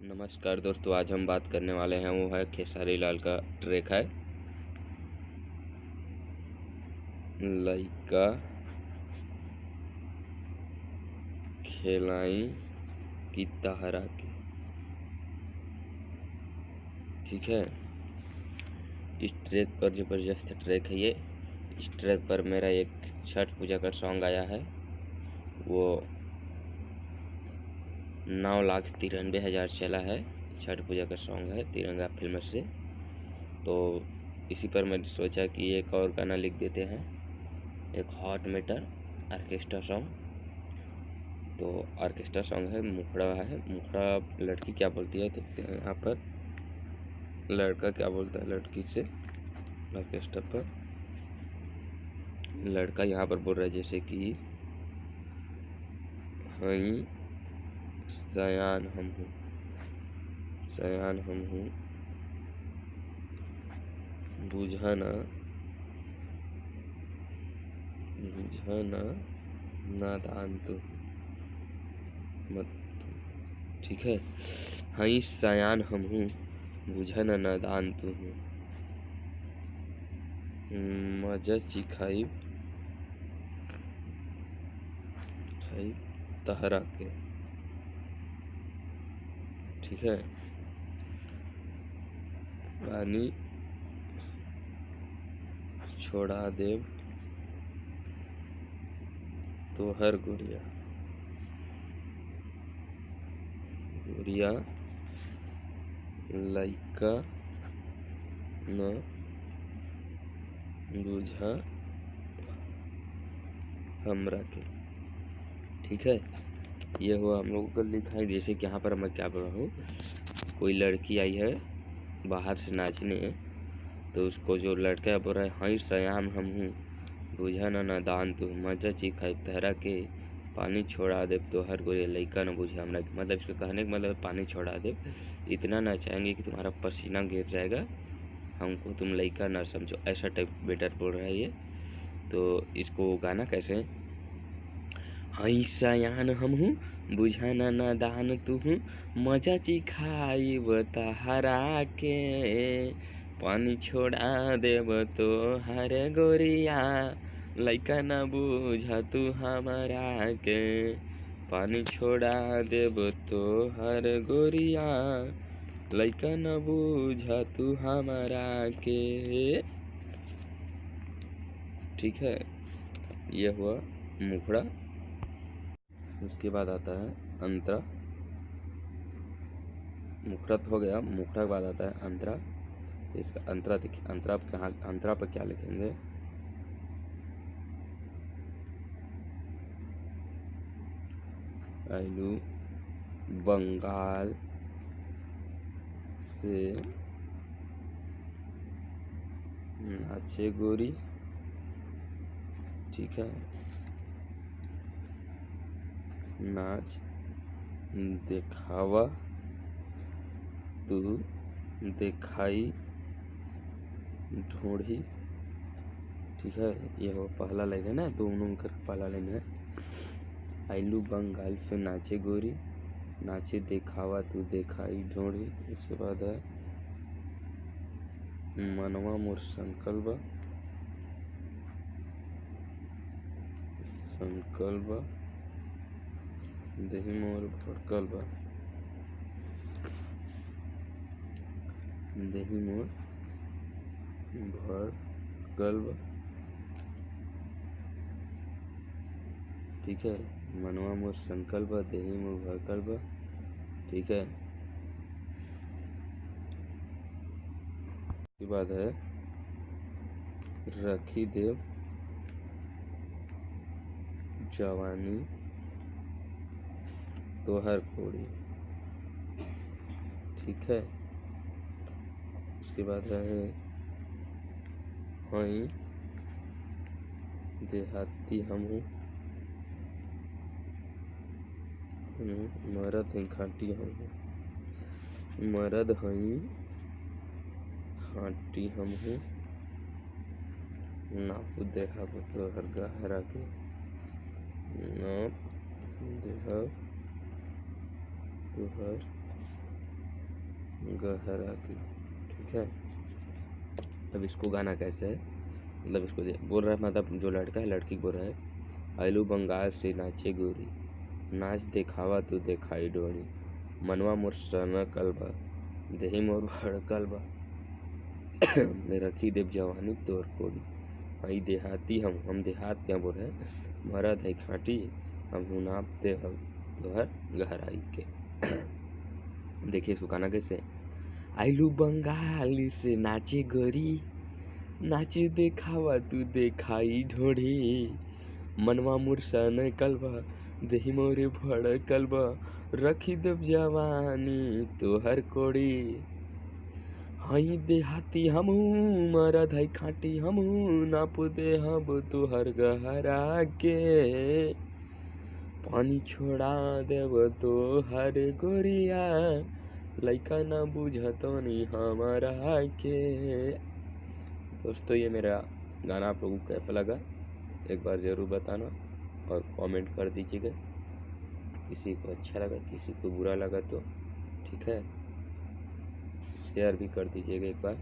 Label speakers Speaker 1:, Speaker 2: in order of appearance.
Speaker 1: नमस्कार दोस्तों, आज हम बात करने वाले हैं वो है खेसारी लाल का ट्रैक है लइका खेलाई की तहरा की। ठीक है, इस ट्रैक पर ज़बरदस्त ट्रैक है ये। इस ट्रैक पर मेरा एक छठ पूजा का सॉन्ग आया है, वो 9,93,000 चला है। छठ पूजा का सॉन्ग है, तिरंगा फिल्म से। तो इसी पर मैंने सोचा कि एक और गाना लिख देते हैं, एक हॉट मीटर ऑर्केस्ट्रा सॉन्ग। तो ऑर्केस्ट्रा सॉन्ग है, मुखड़ा है। मुखड़ा लड़की क्या बोलती है देखते हैं यहाँ पर। लड़का क्या बोलता है लड़की से ऑर्केस्ट्रा पर। लड़का यहाँ पर बोल रहा है जैसे कि हई सयान हम हूँ, सयान हम हूँ, बुझाना बुझाना नादान तो मत। ठीक है, हई सयान हम हूँ, बुझाना नादान तू हूँ, मजा चिखाई खाई तहरा के। ठीक है, पानी छोड़ा देव तो हर गुड़िया गुड़िया लइका न बुझा हमरा के। ठीक है, ये हुआ हम लोगों का लिखा है। जैसे कि यहाँ पर मैं क्या बोल रहा हूँ, कोई लड़की आई है बाहर से नाचने, तो उसको जो लड़का बोल रहा है हई सयाम हम हूँ, बुझा न नादान तू, मजा चिखाई तहरा के, पानी छोड़ा दे तो हर कोई लइका न बुझे हमरा के। मतलब इसके कहने का मतलब पानी छोड़ा दे, इतना नचाएंगे कि तुम्हारा पसीना गिर जाएगा, हमको तुम लइका न समझो, ऐसा टाइप बेटर बोल रहा है ये। तो इसको गाना कैसे है, हई सयान हम हूँ, बुझाना नादान तू हूँ, मजा चिखाई तहरा के, पानी छोड़ा देव तो हर गोरिया, लइका न बुझा तू हमारा के, पानी छोड़ा देव तो हर गोरिया, लइका न बुझा तू हमारा के। ठीक है, यह हुआ मुखड़ा। उसके बाद आता है अंतरा। मुखड़ा तो हो गया, मुखड़ा के बाद आता है अंतरा। तो इसका अंतरा देखिए, अंतरा कहाँ, अंतरा पर क्या लिखेंगे, आइलू बंगाल से नाचे गोरी। ठीक है, नाच दिखावा तू दिखाई ढूंढी। ठीक है, ये वो पहला लाइन है ना, तो उनकर पहला लाइन है, आइलू बंगाल से नाचे गोरी, नाचे दिखावा तू दिखाई ढूंढी। उसके बाद है मनवा मोर संकल्प संकल्प, देही मोर भड़कल बा, देही मोर भड़कल बा। ठीक है, मनवा मोर संकल्प, देही मोर भड़कल बा। ठीक है, उसके बाद है रखी देव जवानी तोहर कोड़ी। ठीक है, उसके बाद है हई देहाती हम हूँ, मरद हैं खाटी हम हूँ, मरद हई खाटी हम हूँ, नाप देहब तोहर गहरा के, नाप देहब तोहर गहरा की। ठीक है, अब इसको गाना कैसे है, मतलब इसको बोल रहा है, मतलब जो लड़का है लड़की बोल रहा है, आइलू बंगाल से नाचे गोरी, नाच देखावा तू देखाई डोरी, मनवा मोर सनकल बा, देही मोर भड़कल बा, रखी देव जवानी तोर कोरी। हई देहाती हम देहात क्या बोल रहे हैं, मरद है खाटी, हम हूँ नापते हम तोहर गहराई के। देखिए इसको गाना कैसे, आइलू बंगाल से नाचे गोरी, नाचे देखावा तू देखाई ढोढ़ी, मनवा मोर सनकल बा, देही मोरे भड़कल बा, रखी देव जवानी तोहर कोड़ी। हई देहाती हमू, मरद है खाटी हमू, नाप दे हम तोहर गहरा के, पानी छोड़ा देव तोहर गोरिया, लइका ना बुझतो नी हमारा के। दोस्तों ये मेरा गाना आप लोगों को कैसा लगा एक बार ज़रूर बताना और कमेंट कर दीजिएगा। किसी को अच्छा लगा, किसी को बुरा लगा तो ठीक है, शेयर भी कर दीजिएगा एक बार।